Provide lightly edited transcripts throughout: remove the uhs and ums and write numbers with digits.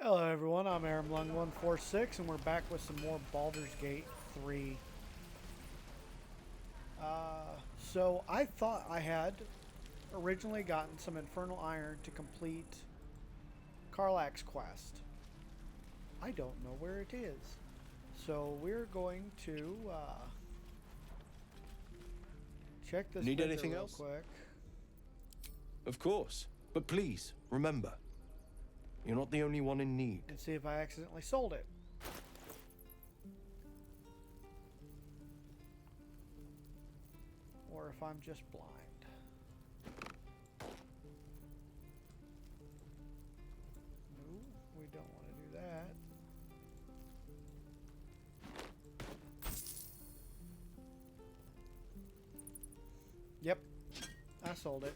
Hello everyone, I'm Ar-Amlug 146 and we're back with some more Baldur's Gate 3. So I thought I had originally gotten some Infernal Iron to complete Karlach's quest. I don't know where it is. So we're going to check this Need window anything real else? quick. Of course. But please, remember, you're not the only one in need. And see if I accidentally sold it. Or if I'm just blind. No, we don't want to do that. Yep, I sold it.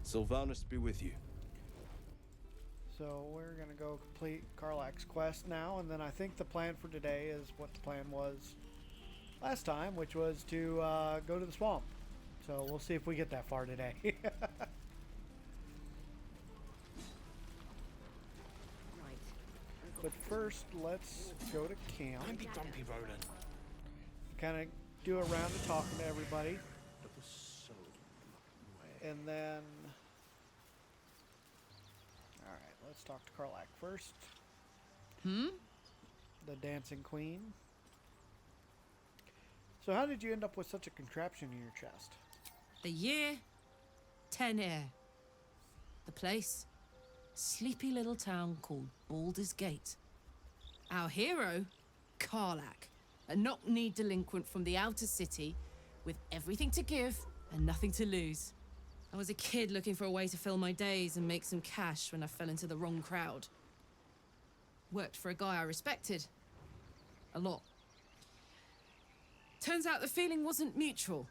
Sylvanus be with you. So we're going to go complete Karlach's quest now, and then I think the plan for today is what the plan was last time, which was to go to the swamp. So we'll see if we get that far today. But first, let's go to camp. Don't be dumpy, Roland. Kind of do a round of talking to everybody. That was so And then... Alright, let's talk to Karlach first. The Dancing Queen. So how did you end up with such a contraption in your chest? The year, 10 air. The place, sleepy little town called Baldur's Gate. Our hero, Karlach, a knock-kneed delinquent from the outer city with everything to give and nothing to lose. I was a kid looking for a way to fill my days and make some cash when I fell into the wrong crowd. Worked for a guy I respected. A lot. Turns out the feeling wasn't mutual.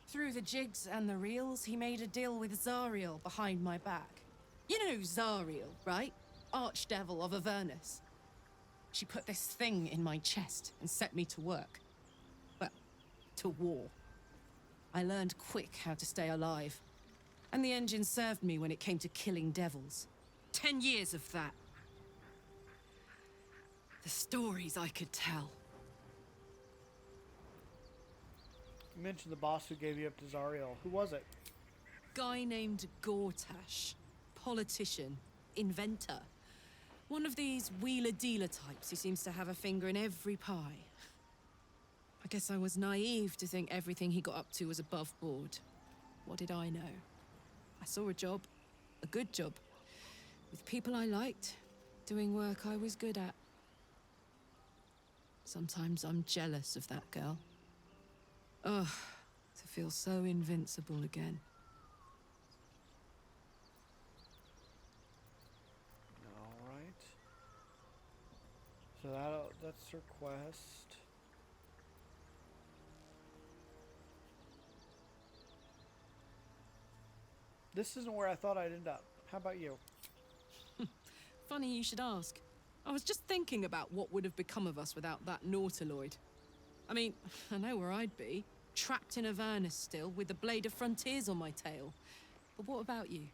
Through the jigs and the reels, he made a deal with Zariel behind my back. You know Zariel, right? Archdevil of Avernus. She put this thing in my chest and set me to work. Well, to war. I learned quick how to stay alive. And the engine served me when it came to killing devils. 10 years of that. The stories I could tell. You mentioned the boss who gave you up to Zariel. Who was it? Guy named Gortash. Politician. Inventor. One of these wheeler-dealer types who seems to have a finger in every pie. I guess I was naive to think everything he got up to was above board. What did I know? I saw a job. A good job. With people I liked. Doing work I was good at. Sometimes I'm jealous of that girl. Ugh, to feel so invincible again. All right. So that's her quest. This isn't where I thought I'd end up. How about you? Funny you should ask. I was just thinking about what would have become of us without that Nautiloid. I mean, I know where I'd be. Trapped in Avernus still, with the Blade of Frontiers on my tail. But what about you?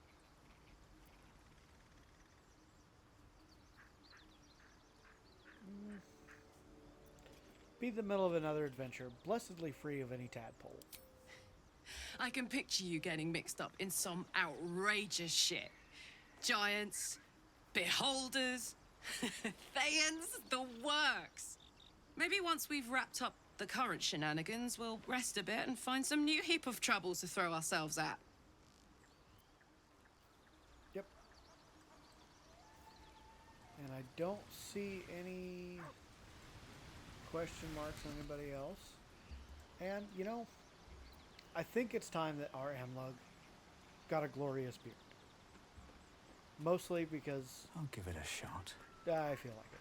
Be the middle of another adventure, blessedly free of any tadpole. I can picture you getting mixed up in some outrageous shit. Giants, beholders, Thayans, the works. Maybe once we've wrapped up the current shenanigans, we'll rest a bit and find some new heap of troubles to throw ourselves at. Yep. And I don't see any question marks on anybody else. And, you know, I think it's time that Ar-Amlug got a glorious beard. Mostly because I'll give it a shot. I feel like it.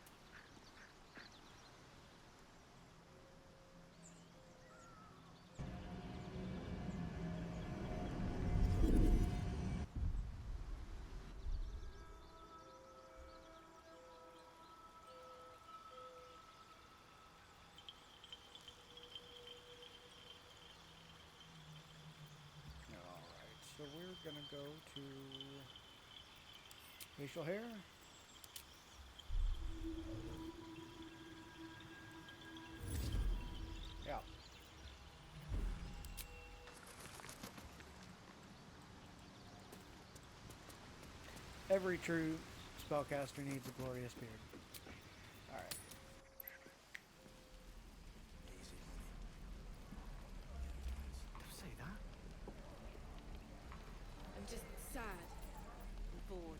Alright, so we're gonna go to Facial hair. Yeah. Every true spellcaster needs a glorious beard. Alright. Say that? I'm just sad and bored.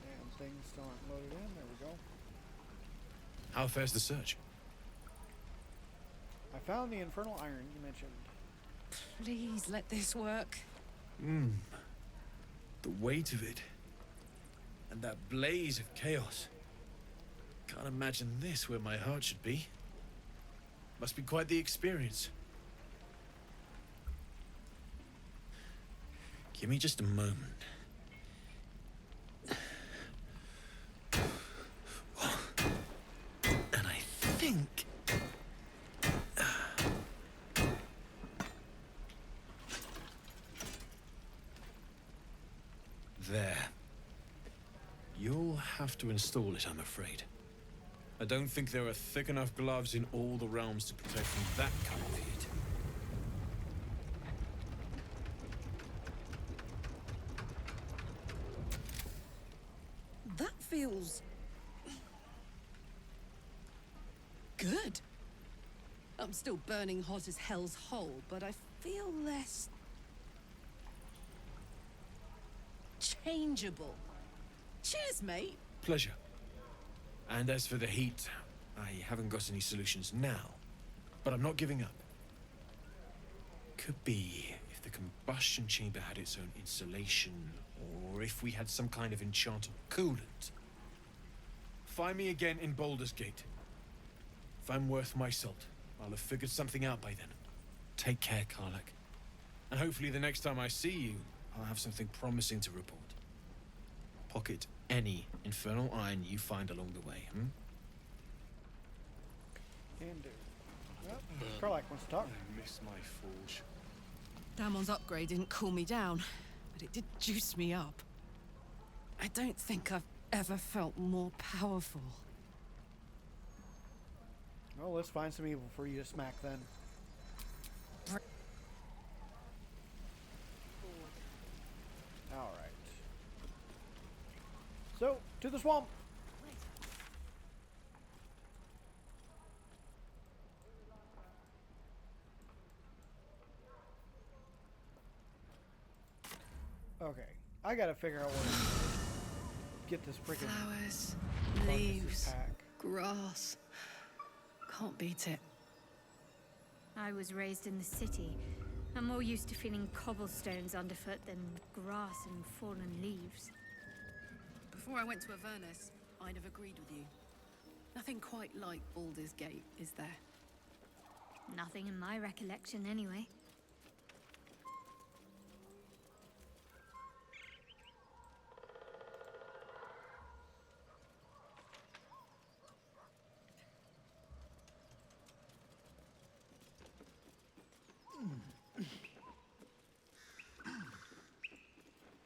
Damn, things still aren't loaded in. There we go. How fares the search? I found the infernal iron you mentioned. Please let this work. The weight of it. And that blaze of chaos. Can't imagine this where my heart should be. Must be quite the experience. Give me just a moment. And I think... There. You'll have to install it, I'm afraid. I don't think there are thick enough gloves in all the realms to protect from that kind of heat. That feels... good. I'm still burning hot as hell's hole, but I feel less... changeable. Cheers, mate. Pleasure. And as for the heat, I haven't got any solutions now. But I'm not giving up. Could be if the combustion chamber had its own insulation, or if we had some kind of enchantable coolant. Find me again in Baldur's Gate. If I'm worth my salt, I'll have figured something out by then. Take care, Karlach. And hopefully the next time I see you, I'll have something promising to report. Pocket any infernal iron you find along the way, Can do. Well, Karlach wants to talk. I miss my forge. Damon's upgrade didn't cool me down, but it did juice me up. I don't think I've ever felt more powerful. Well, let's find some evil for you to smack then. Alright. So, to the swamp! Okay, I gotta figure out where to get this freaking Flowers, carcasses leaves, pack. grass. Can't beat it. I was raised in the city. I'm more used to feeling cobblestones underfoot than grass and fallen leaves. Before I went to Avernus, I'd have agreed with you. Nothing quite like Baldur's Gate, is there? Nothing in my recollection, anyway.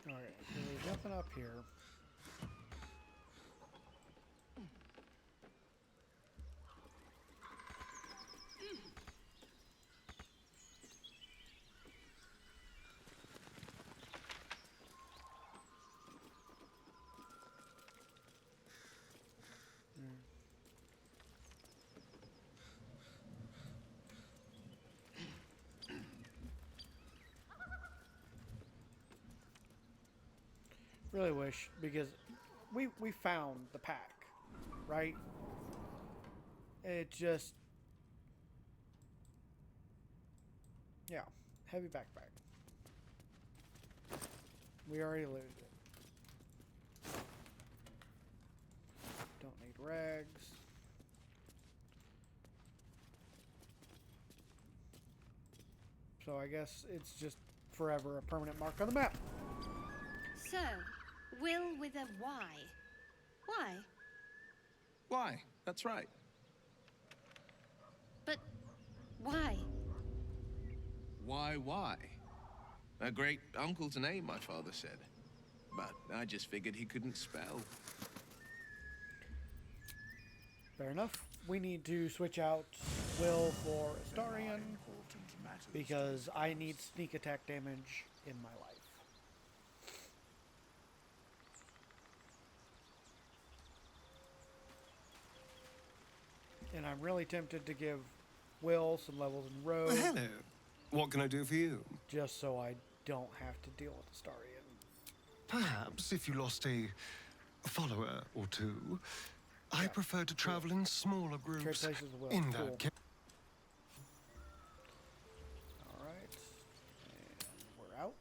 Alright, so there's nothing up here. Really wish, because we found the pack, right? It just, yeah, heavy backpack. We already looted it. Don't need rags. So I guess it's just forever a permanent mark on the map. So, Will with a Y. Why? Why? That's right. But why? Why? A great uncle's name, my father said. But I just figured he couldn't spell. Fair enough. We need to switch out Will for Astarion because I need sneak attack damage in my life. And I'm really tempted to give Will some levels in Rogue Hello. What can I do for you? just so I don't have to deal with Astarion. Perhaps if you lost a follower or two, I prefer to travel in smaller Trade groups. places with Will. In Cool. that case. Alright. And we're out.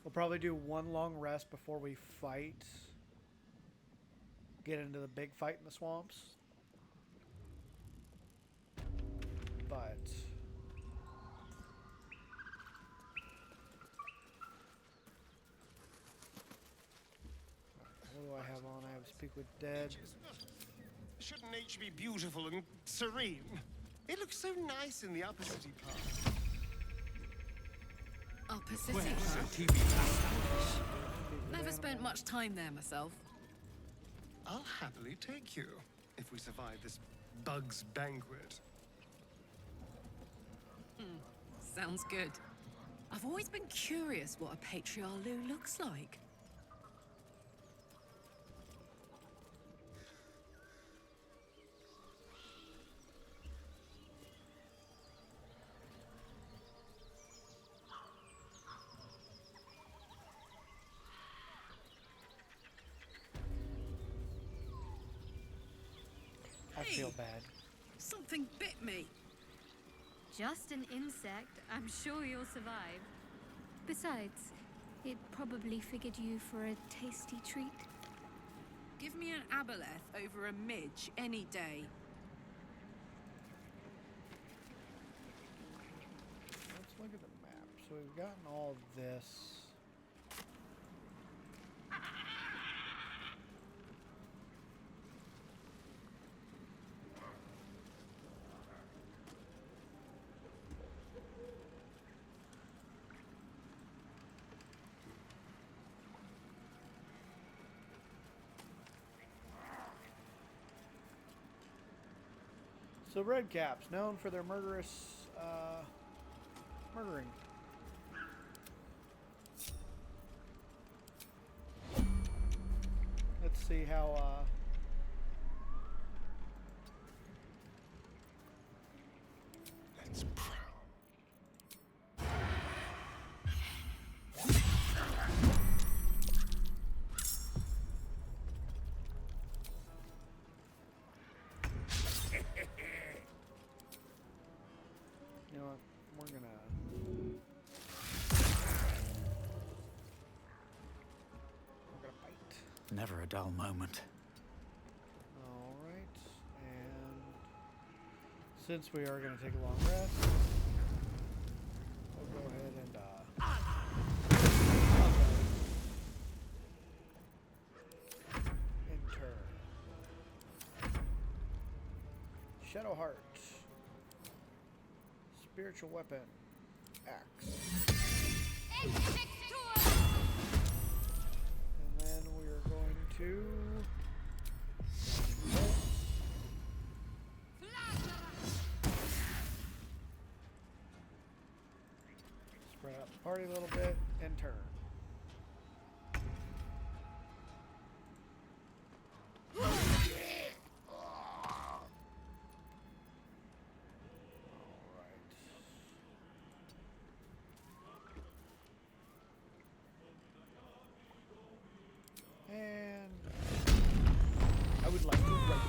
We'll probably do one long rest before we fight. Get into the big fight in the swamps. But what do I have on? I have Speak with Dead. Shouldn't nature be beautiful and serene? It looks so nice in the upper city part. Upper City. Never spent much time there myself. I'll happily take you if we survive this bug's banquet. Sounds good. I've always been curious what a patriarch looks like. I feel bad. Something bit me. Just an insect. I'm sure you'll survive. Besides, it probably figured you for a tasty treat. Give me an aboleth over a midge any day. Let's look at the map. So we've gotten all of this. So Redcaps, known for their murderous murdering. Let's see how Let's prowl. you know what, we're gonna bite. Never a dull moment. Alright, and since we are going to take a long rest, we'll go ahead and enter Shadowheart, spiritual weapon, axe, and then we are going to spread out the party a little bit and turn. And I would like to write.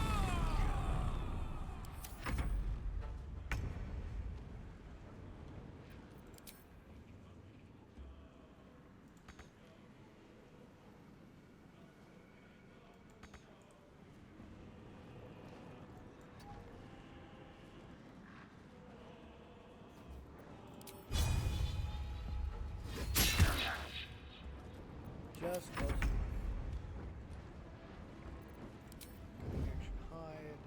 Just close. Action hide.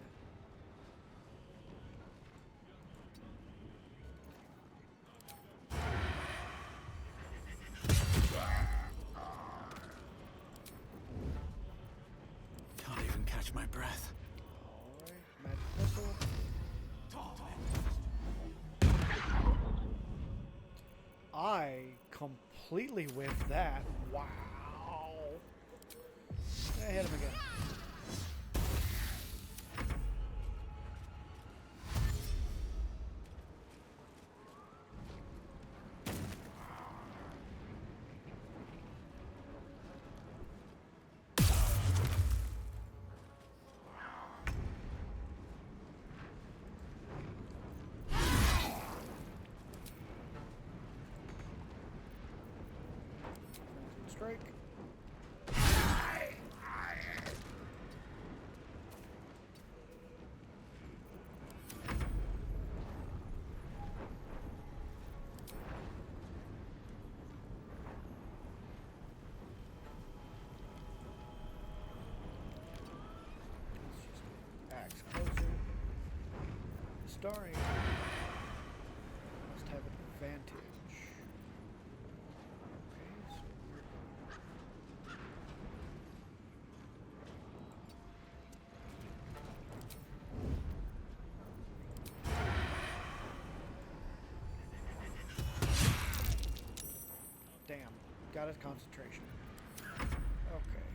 I completely whiffed that. Wow. I hit him again. Strike. Let's just axe closer. Starring must have an advantage. Okay, so damn, got his concentration. Okay.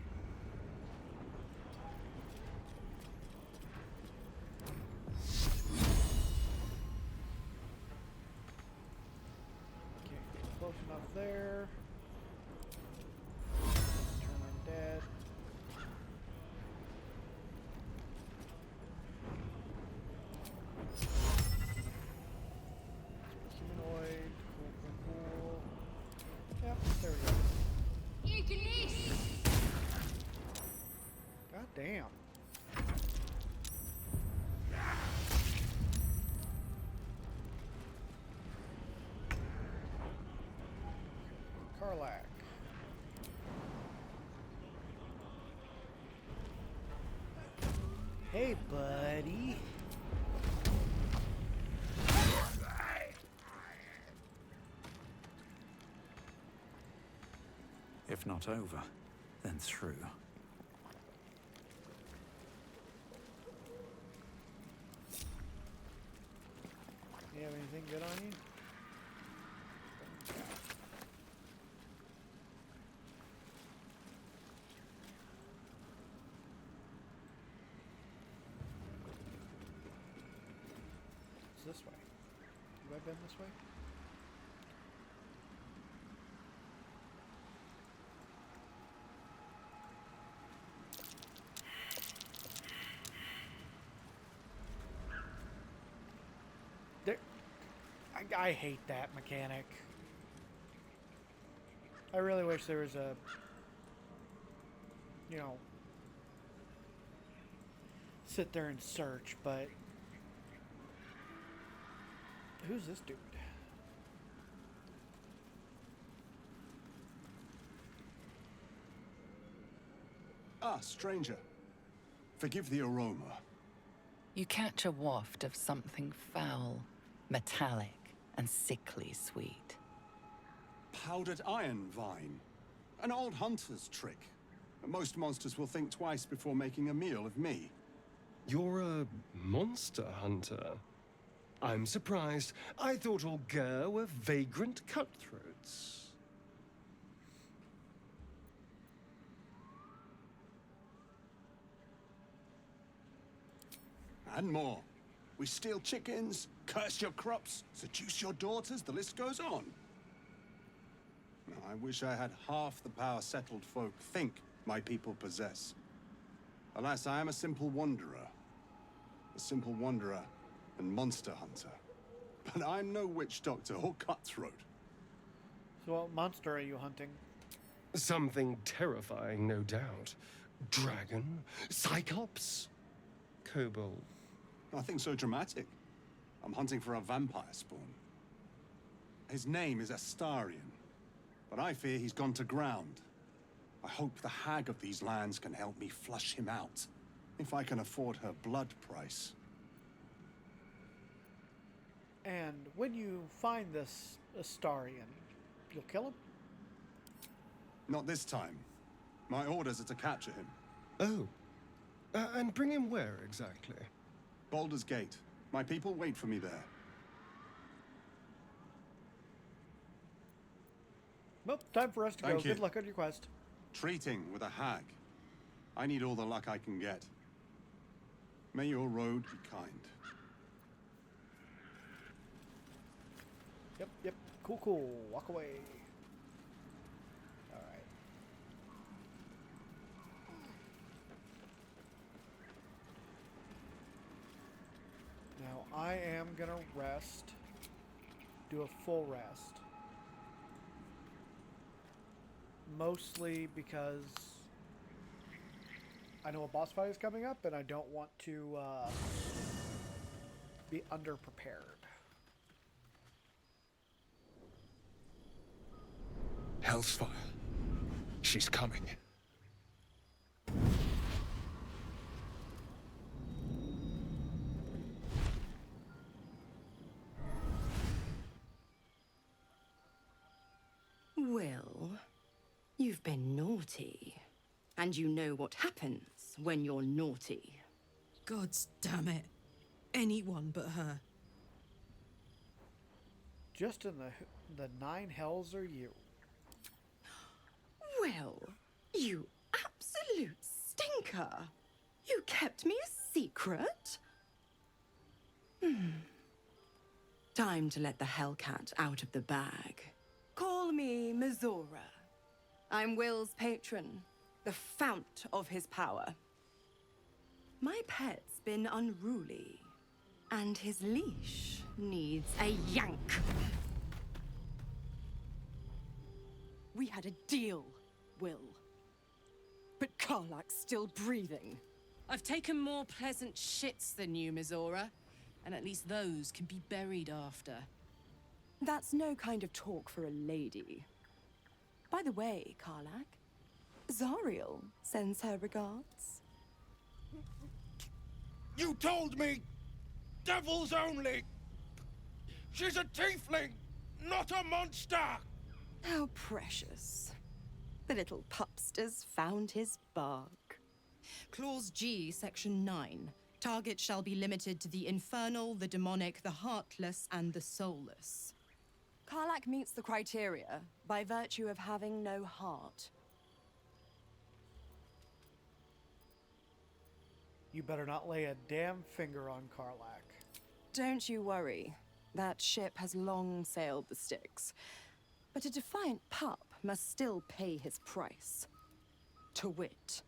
Can't get close enough there. Turn him dead. Humanoid, cool. Yep, there we go. God damn. Karlach. Hey, buddy. If not over, then through. You have anything good on you? It's this way. Have I been this way? There, I hate that mechanic. I really wish there was a, you know, sit there and search, but who's this dude? Ah, stranger. Forgive the aroma. You catch a waft of something foul, metallic, and sickly sweet. Powdered iron vine. An old hunter's trick. Most monsters will think twice before making a meal of me. You're a monster hunter. I'm surprised. I thought all Ger were vagrant cutthroats. And more. We steal chickens, curse your crops, seduce your daughters, the list goes on. I wish I had half the power settled folk think my people possess. Alas, I am a simple wanderer. A simple wanderer and monster hunter. But I'm no witch doctor or cutthroat. So what monster are you hunting? Something terrifying, no doubt. Dragon? Cyclops? Kobold? Nothing so dramatic. I'm hunting for a vampire spawn. His name is Astarion, but I fear he's gone to ground. I hope the hag of these lands can help me flush him out, if I can afford her blood price. And when you find this Astarion, you'll kill him? Not this time. My orders are to capture him. Oh. And bring him where exactly? Baldur's Gate. My people wait for me there. Well, time for us to Thank go. you. Good luck on your quest. Treating with a hag. I need all the luck I can get. May your road be kind. Yep. Cool. Walk away. Alright. Now, I am gonna rest. Do a full rest. Mostly because I know a boss fight is coming up and I don't want to be underprepared. Hellsfire. She's coming. Will, you've been naughty. And you know what happens when you're naughty. God's damn it. Anyone but her. Just in the 9 hells are you. Will, you absolute stinker. You kept me a secret? Time to let the Hellcat out of the bag. Call me Mizora. I'm Will's patron, the fount of his power. My pet's been unruly, and his leash needs a yank. We had a deal, Will. But Karlach's still breathing. I've taken more pleasant shits than you, Mizora. And at least those can be buried after. That's no kind of talk for a lady. By the way, Karlach, Zariel sends her regards. You told me! Devils only! She's a tiefling, not a monster! How precious. The little pupster's found his bark. Clause G, Section 9. Target shall be limited to the infernal, the demonic, the heartless, and the soulless. Karlach meets the criteria by virtue of having no heart. You better not lay a damn finger on Karlach. Don't you worry. That ship has long sailed the Styx. But a defiant pup must still pay his price. To wit.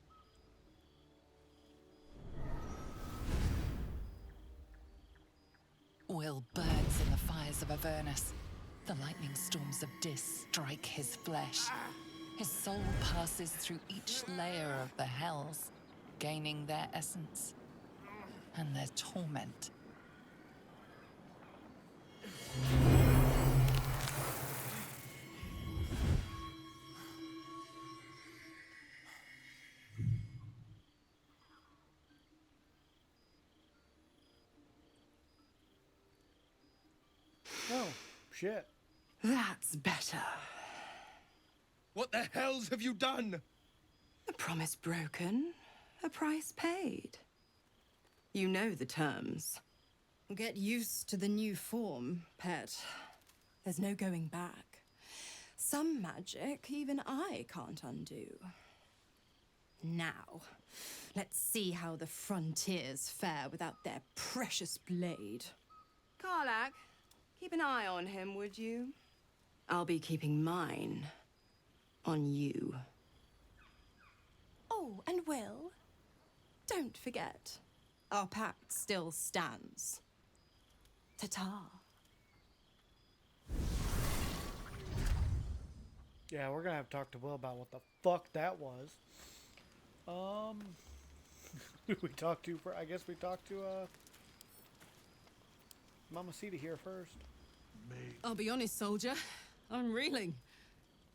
Will burns in the fires of Avernus. The lightning storms of Dis strike his flesh. His soul passes through each layer of the hells, gaining their essence and their torment. Oh, shit. That's better. What the hells have you done? A promise broken, a price paid. You know the terms. Get used to the new form, pet. There's no going back. Some magic even I can't undo. Now, let's see how the frontiers fare without their precious blade. Karlach, keep an eye on him, would you? I'll be keeping mine on you. Oh, and Will, don't forget, our pact still stands. Ta-ta. Yeah, we're gonna have to talk to Will about what the fuck that was. Who we talked to for? I guess we talked to Mamacita here first. I'll be honest, soldier. I'm reeling.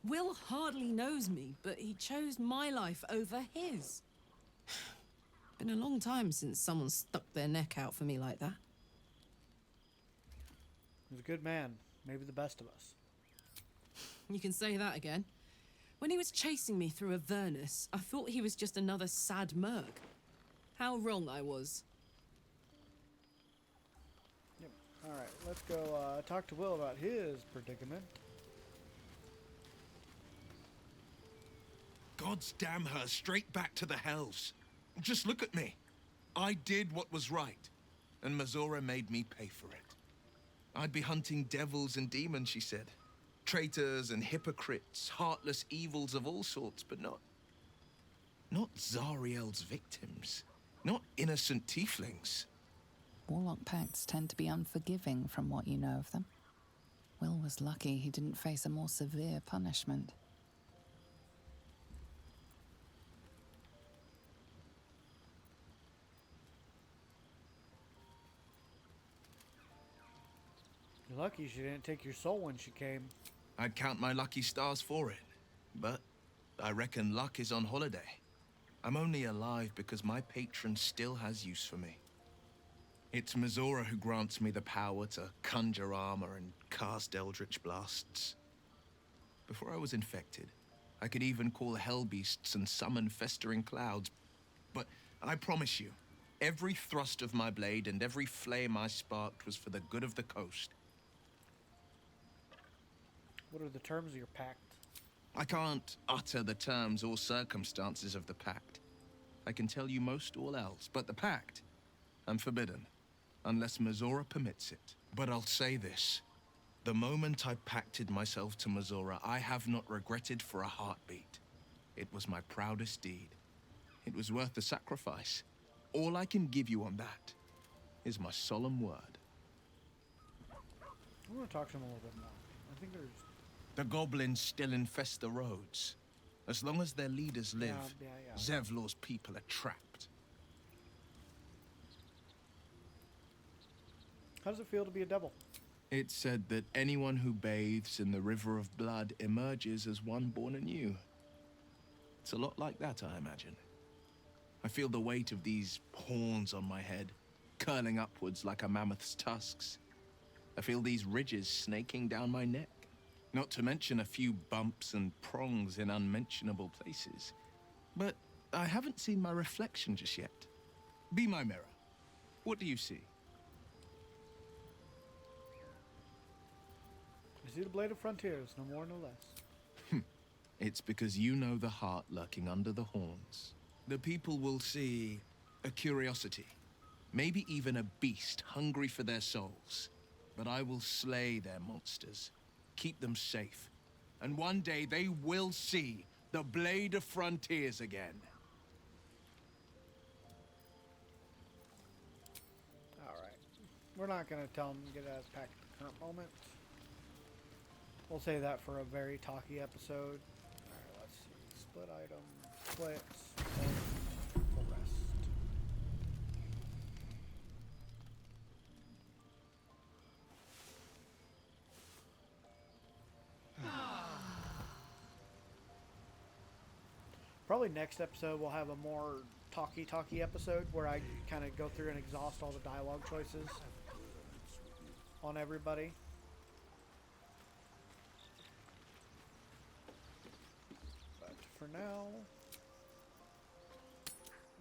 Will hardly knows me, but he chose my life over his. Been a long time since someone stuck their neck out for me like that. He was a good man. Maybe the best of us. You can say that again. When he was chasing me through Avernus, I thought he was just another sad merc. How wrong I was. Yep. Alright, let's go talk to Will about his predicament. gods damn her straight back to the hells. Just look at me. I did what was right, and Mazora made me pay for it. I'd be hunting devils and demons, she said. Traitors and hypocrites, heartless evils of all sorts, but not Zariel's victims. Not innocent tieflings. Warlock pacts tend to be unforgiving from what you know of them. Will was lucky he didn't face a more severe punishment. You're lucky she didn't take your soul when she came. I'd count my lucky stars for it, but I reckon luck is on holiday. I'm only alive because my patron still has use for me. It's Mazora who grants me the power to conjure armor and cast eldritch blasts. Before I was infected, I could even call hell beasts and summon festering clouds. But I promise you, every thrust of my blade and every flame I sparked was for the good of the coast. What are the terms of your pact? I can't utter the terms or circumstances of the pact. I can tell you most all else, but the pact, I'm forbidden, unless Mazora permits it. But I'll say this. The moment I pacted myself to Mazora, I have not regretted for a heartbeat. It was my proudest deed. It was worth the sacrifice. All I can give you on that is my solemn word. I want to talk to him a little bit more. I think there's... The goblins still infest the roads. As long as their leaders live, Zevlor's people are trapped. How does it feel to be a devil? It's said that anyone who bathes in the river of blood emerges as one born anew. It's a lot like that, I imagine. I feel the weight of these horns on my head, curling upwards like a mammoth's tusks. I feel these ridges snaking down my neck. Not to mention a few bumps and prongs in unmentionable places. But I haven't seen my reflection just yet. Be my mirror. What do you see? I see the blade of frontiers, no more, no less. It's because you know the heart lurking under the horns. The people will see a curiosity, maybe even a beast hungry for their souls. But I will slay their monsters. Keep them safe. And one day they will see the Blade of Frontiers again. Alright. We're not going to tell him to get out of his pack at the current moment. We'll save that for a very talky episode. Alright, let's see. Split item. Split. Full rest. Probably next episode we'll have a more talky episode where I kind of go through and exhaust all the dialogue choices on everybody. But for now,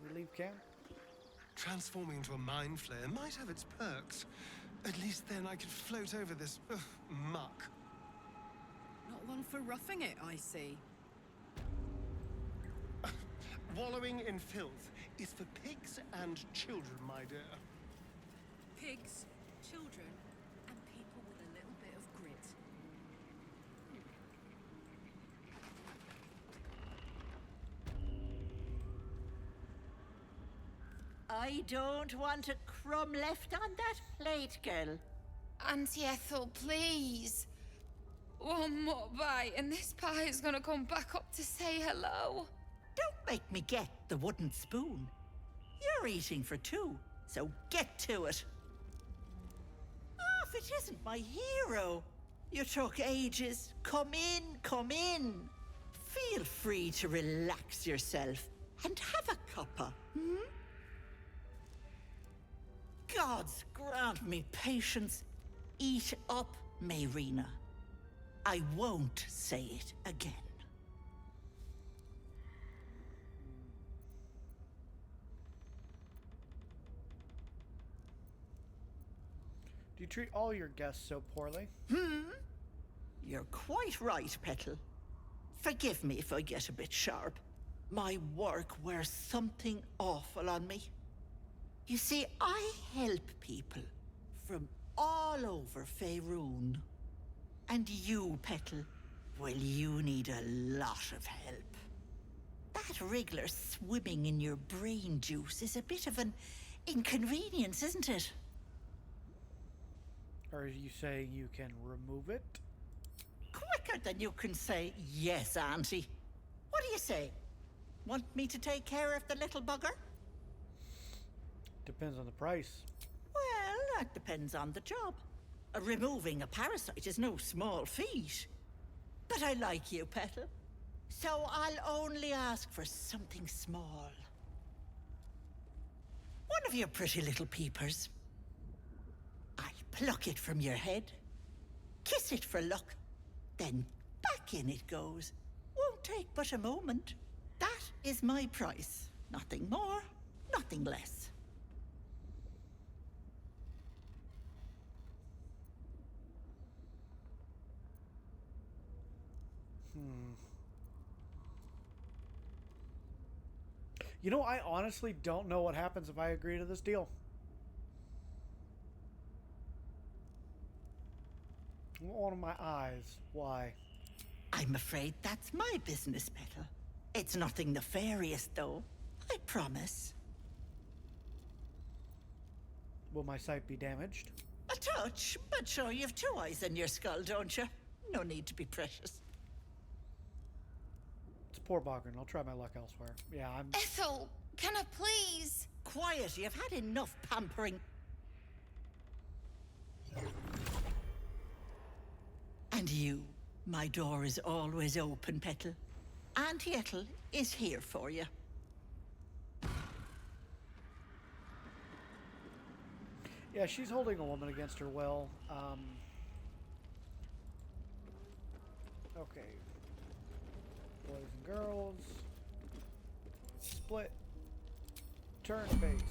we leave camp. Transforming into a mind flayer might have its perks. At least then I could float over this muck. Not one for roughing it, I see. Wallowing in filth is for pigs and children, my dear. Pigs, children, and people with a little bit of grit. I don't want a crumb left on that plate, girl. Auntie Ethel, please. One more bite and this pie is gonna come back up to say hello. Don't make me get the wooden spoon. You're eating for two, so get to it. Oh, if it isn't my hero. You took ages. Come in, come in. Feel free to relax yourself and have a cuppa, hmm? Gods grant me patience. Eat up, Mayrina. I won't say it again. Do you treat all your guests so poorly? You're quite right, Petal. Forgive me if I get a bit sharp. my work wears something awful on me. You see, I help people from all over Faerun. And you, Petal, well, you need a lot of help. That wriggler swimming in your brain juice is a bit of an inconvenience, isn't it? Are you saying you can remove it? Quicker than you can say yes, Auntie. What do you say? Want me to take care of the little bugger? Depends on the price. Well, that depends on the job. Removing a parasite is no small feat. But I like you, Petal. So I'll only ask for something small. One of your pretty little peepers. I'll pluck it from your head, kiss it for luck, then back in it goes. Won't take but a moment. That is my price. Nothing more, nothing less. You know, I honestly don't know what happens if I agree to this deal. One of my eyes. Why? I'm afraid that's my business, Petal. It's nothing nefarious, though. I promise. Will my sight be damaged? A touch, but sure, you've two eyes in your skull, don't you? No need to be precious. It's poor Bogran. I'll try my luck elsewhere. Yeah, I'm... Ethel, can I please? Quiet, you've had enough pampering. And you, my door is always open, Petal. Auntie Ethel is here for you. Yeah, she's holding a woman against her will. Okay. Boys and girls. Split. Turn-based.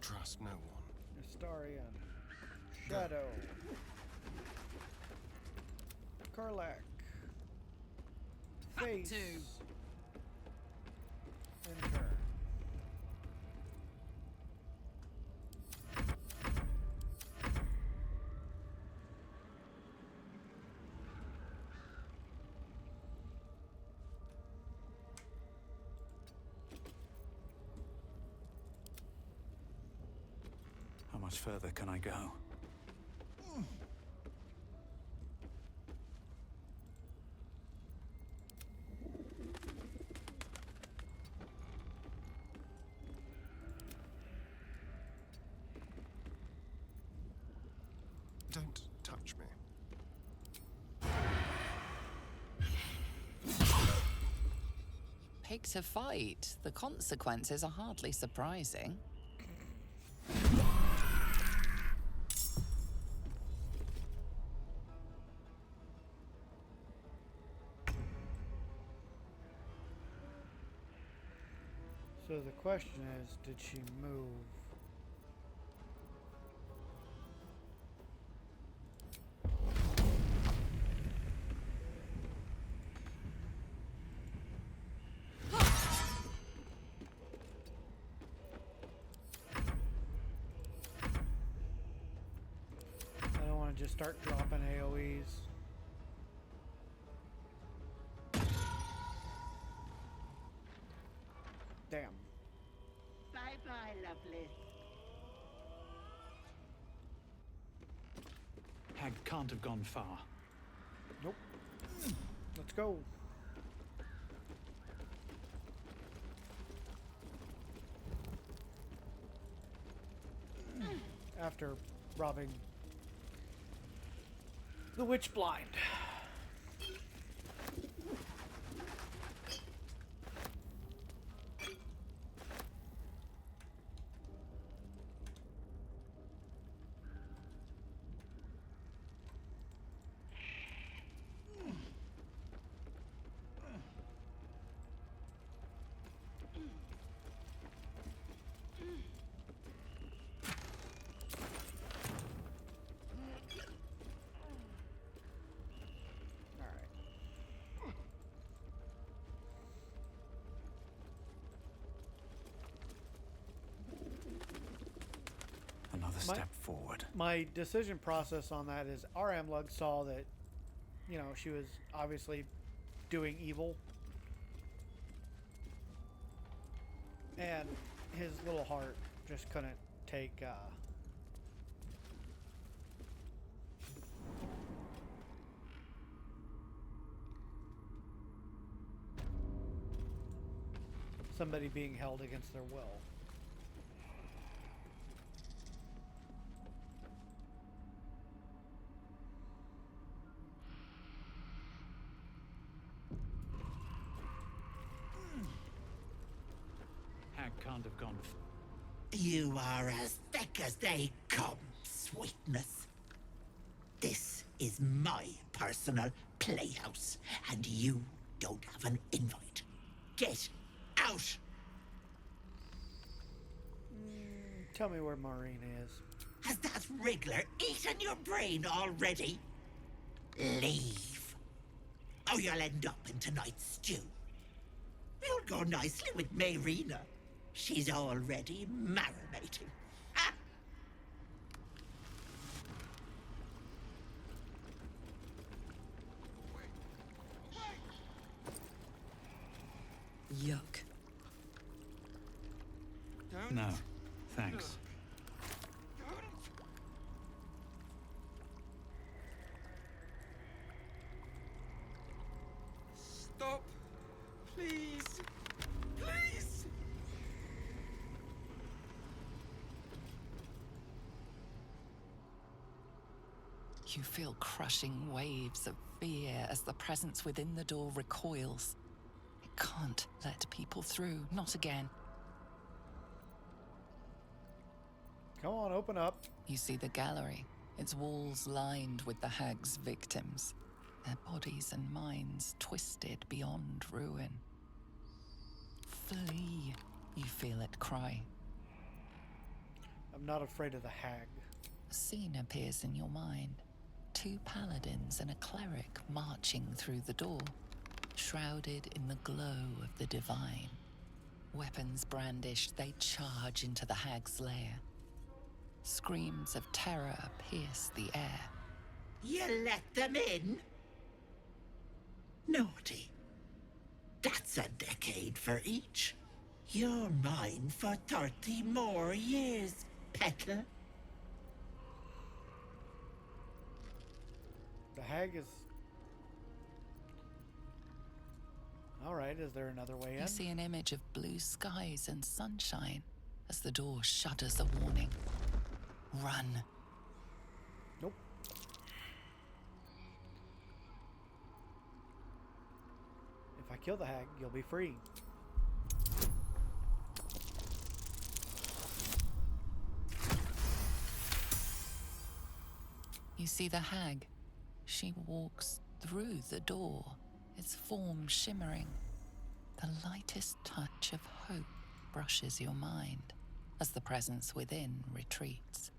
Trust no one. Astarion. Shadow. Karlach. Face. And turn. How much further can I go? Don't touch me. Picked a fight. The consequences are hardly surprising. So the question is, did she move? I don't want to just start dropping AoEs. Damn. Bye-bye, lovely. Hag can't have gone far. Nope. Let's go. After robbing the witch blind. step forward. My decision process on that is Ar-Amlug saw that, you know, she was obviously doing evil. And his little heart just couldn't take somebody being held against their will. Hag can't have gone. You are as thick as they come, sweetness. This is my personal playhouse, and you don't have an invite. Get out! Tell me where Maureen is. Has that wriggler eaten your brain already? Leave. Or you'll end up in tonight's stew. You'll go nicely with Mayrina. She's already marinating. Ha! Yuck. No, thanks. Stop! Please! Please! You feel crushing waves of fear as the presence within the door recoils. It can't let people through, not again. Come on, open up. You see the gallery, its walls lined with the Hags' victims, their bodies and minds twisted beyond ruin. Flee, you feel it cry. I'm not afraid of the hag. A scene appears in your mind. 2 paladins and a cleric marching through the door, shrouded in the glow of the divine. Weapons brandished, they charge into the Hag's lair. Screams of terror pierce the air. You let them in? Naughty. That's a decade for each. You're mine for 30 more years, Petal. The hag is... Alright, is there another way in? You see an image of blue skies and sunshine as the door shudders a warning. Run. Nope. If I kill the hag, you'll be free. You see the hag. She walks through the door, its form shimmering. The lightest touch of hope brushes your mind as the presence within retreats.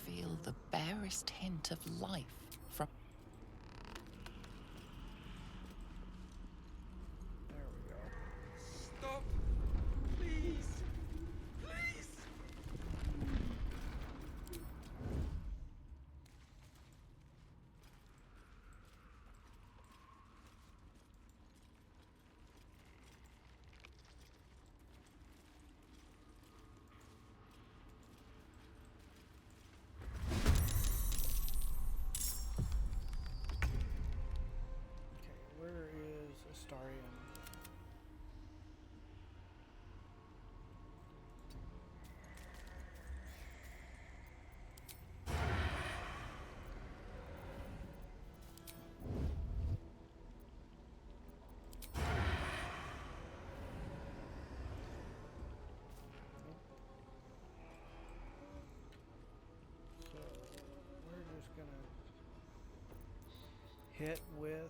Feel the barest hint of life from... There we go. Stop! Please! Please! Where is Astarion? So we're just gonna hit with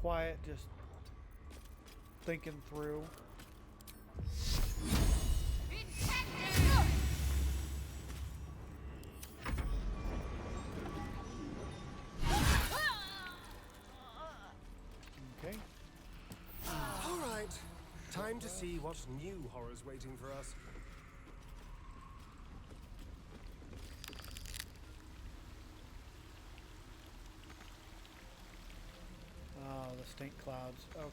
quiet, just thinking through. Okay. All right. Time to see what new horror's waiting for us. Oh, the stink clouds. Okay.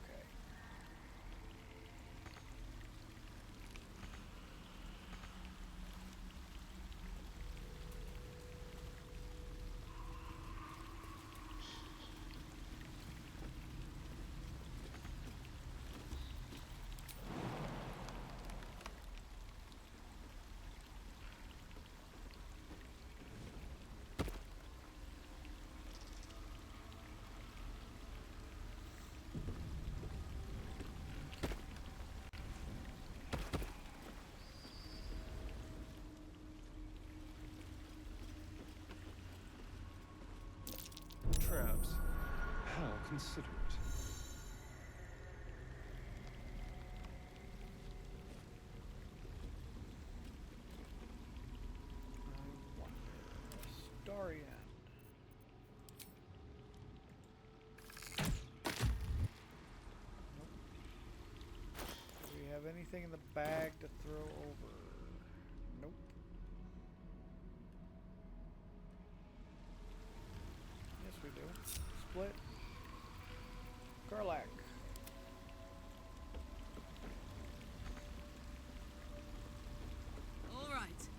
Traps. How considerate. Story end. Nope. Do we have anything in the bag to throw over? Nope. Yes, we do. Split. Karlach. All right.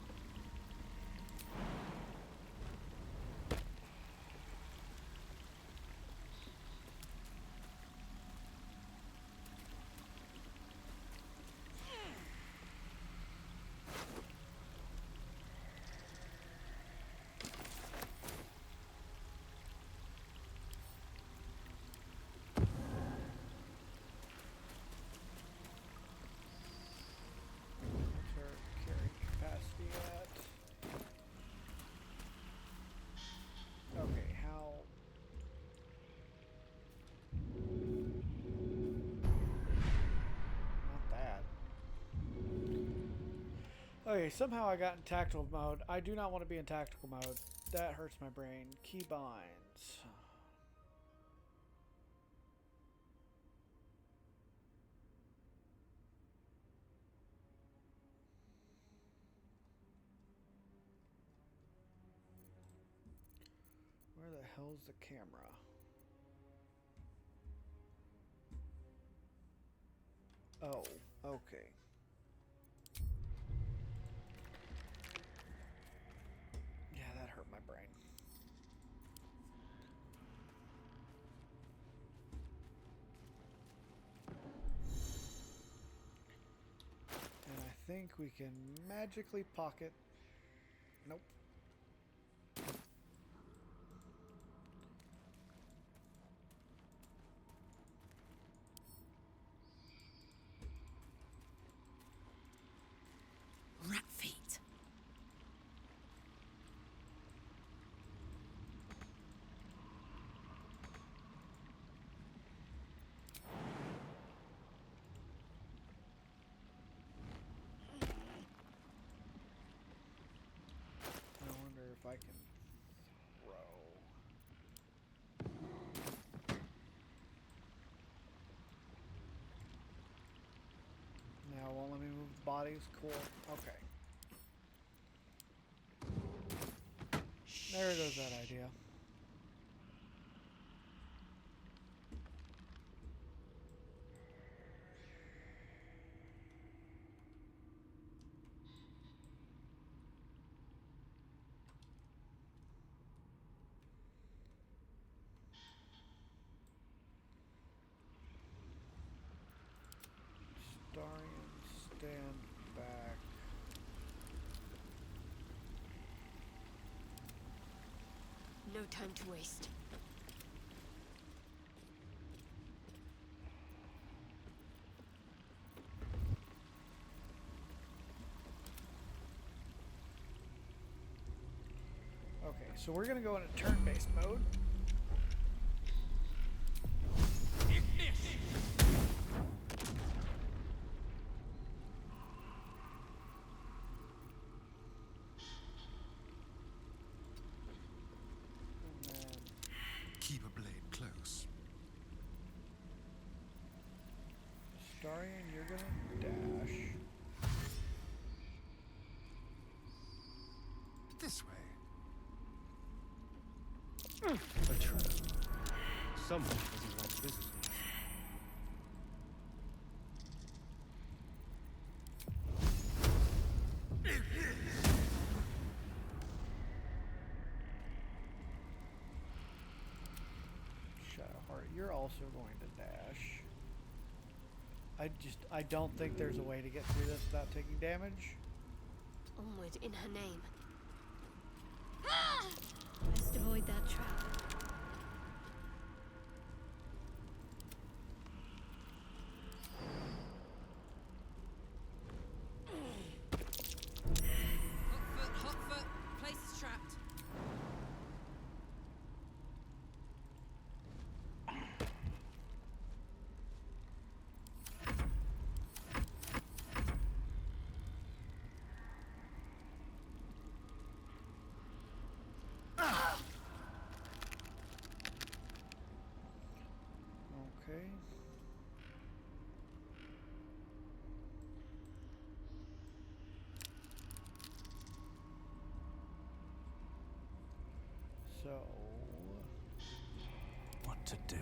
What's our carrying capacity at? Okay, how? Not that. Okay, somehow I got in tactical mode. I do not want to be in tactical mode. That hurts my brain. Keybinds. Where the hell's the camera? Oh, okay. Yeah, that hurt my brain. And I think we can magically pocket. Nope. Rat feet. I wonder if I can throw. Now won't let me move the bodies. Cool. Okay. There goes that idea. Starian, stand back. No time to waste. Okay, so we're gonna go into turn-based mode. Astarion, you're gonna dash. This way. A trap. Someone doesn't like visitors. Shadowheart, you're also going to dash. I don't think there's a way to get through this without taking damage. Onward in her name. Best avoid that trap. Hot foot. Place is trapped. Okay. So, What to do?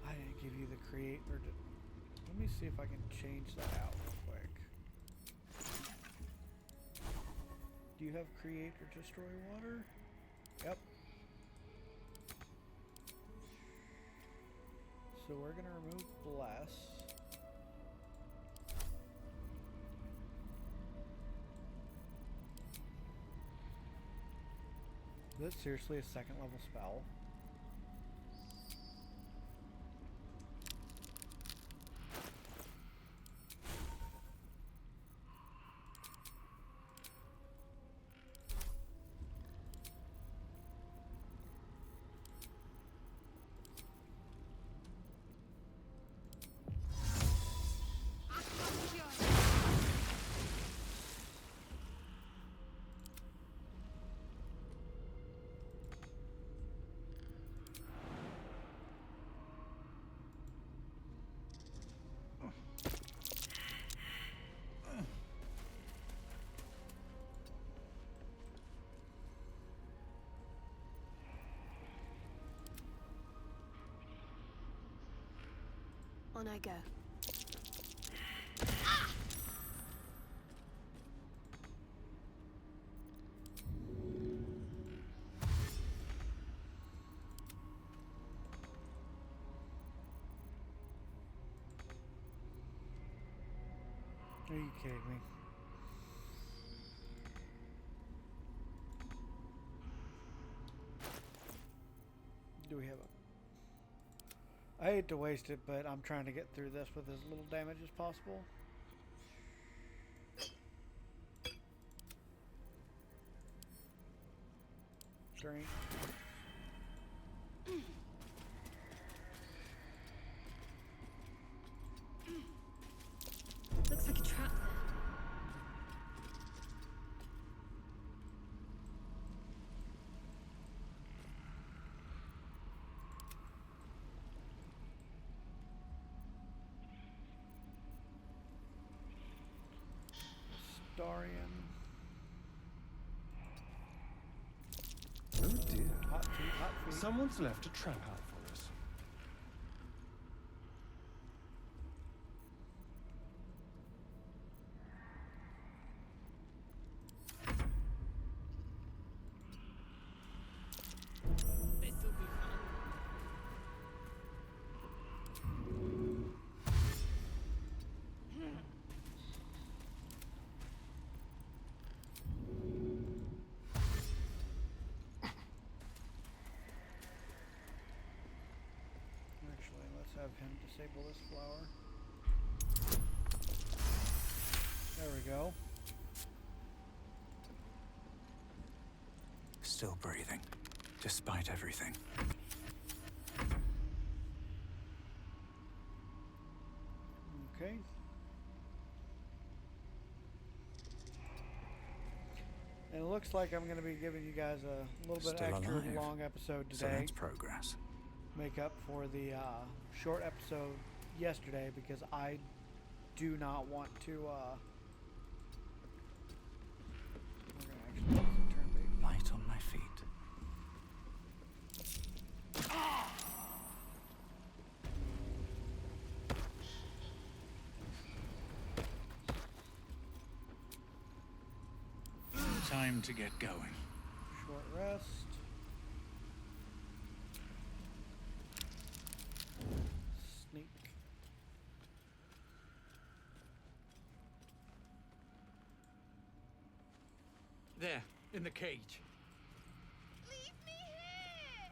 I didn't give you the create or let me see if I can change that out real quick. Do you have create or destroy water? Yep. So we're gonna remove bless. Is that seriously a second level spell? On I go. Are you kidding me? Do we have a... I hate to waste it, but I'm trying to get through this with as little damage as possible. Drink. Looks like a trap there. Darian. Oh dear. Hot feet, hot feet. Someone's left a trap out for us. This'll be fun. Actually, let's have him disable this flower. There we go. Still breathing, despite everything. Okay. And it looks like I'm going to be giving you guys a little bit Still extra alive. long episode So today. that's progress. Make up for the short episode yesterday because I do not want to. We're going to actually use a turn-based. Light on my feet. Time to get going. Short rest. Sneak. There, in the cage. Leave me here!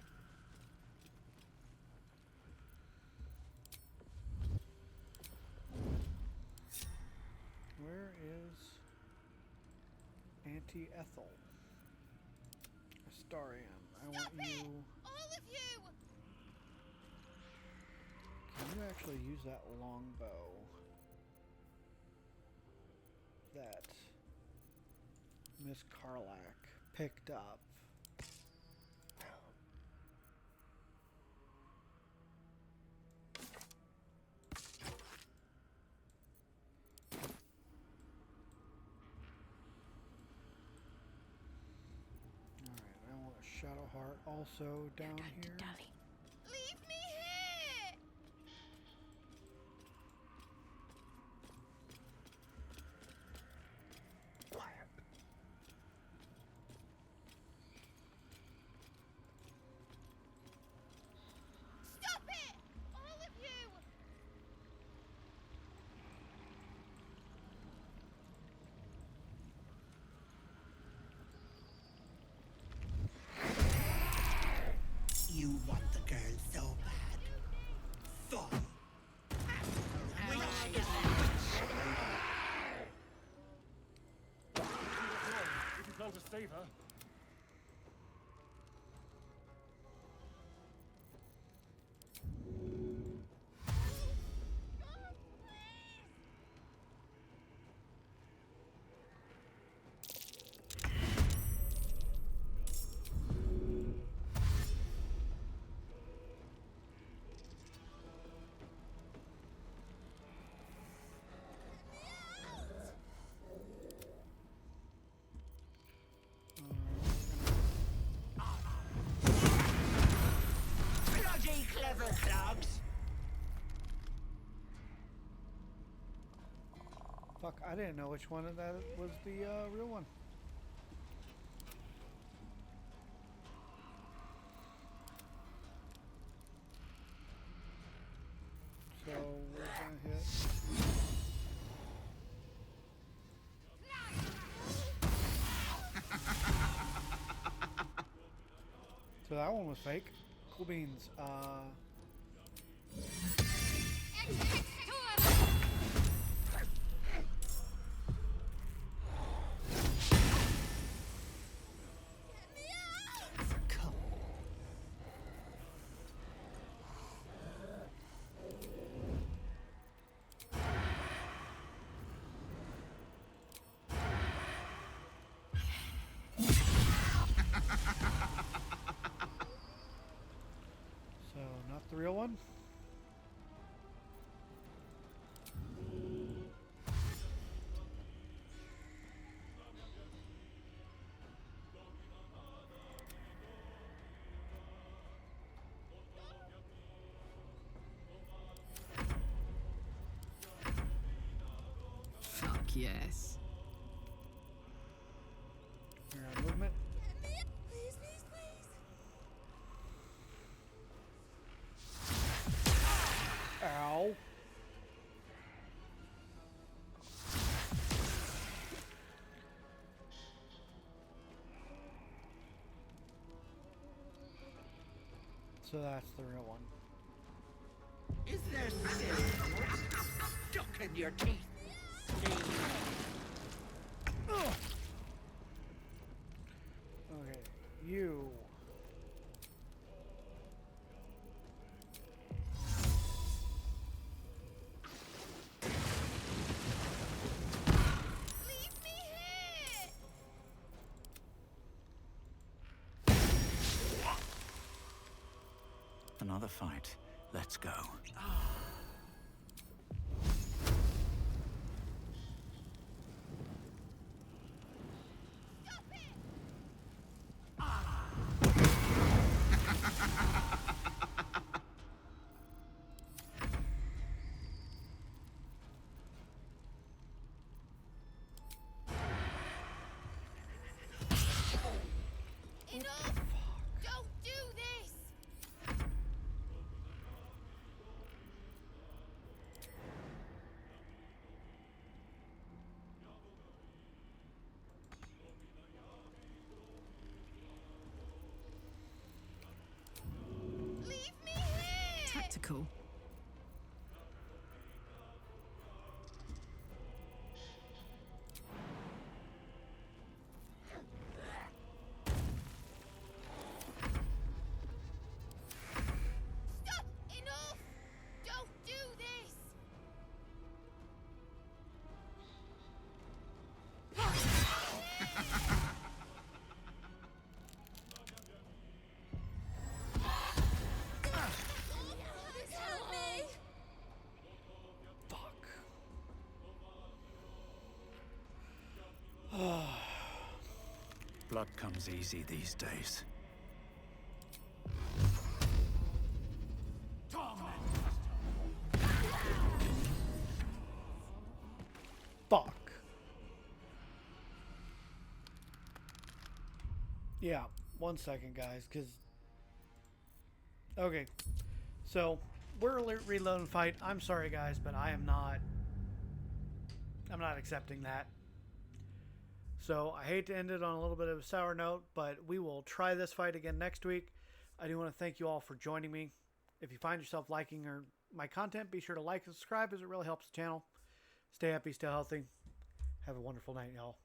Where is Auntie Ethel? Astarion. I want you. All of you! Can you actually use that longbow that Miss Karlach picked up? Alright, I want a Shadowheart also down here. Leave me here! Stop it! All of you! You want the girl so bad. Fall. If you plan to save her. Bloody clever clogs. Fuck, I didn't know which one of that was the real one. So we're gonna hit. So that one was fake. Cool beans. So not the real one. Fuck yes. Here on movement. Please, please, please. Ow. So that's the real one. Is there silk stuck in your teeth? Okay, you. Leave me here! another fight. Let's go. Enough! Don't do this! Leave me here! Tactical. Stop! Enough! Don't do this! Please help me! Blood comes easy these days. Fuck. Yeah, 1 second, guys, because... Okay, so we're reloading fight. I'm sorry, guys, but I'm not accepting that. So I hate to end it on a little bit of a sour note, but we will try this fight again next week. I do want to thank you all for joining me. If you find yourself liking my content, be sure to like and subscribe, as it really helps the channel. Stay happy, stay healthy. Have a wonderful night, y'all.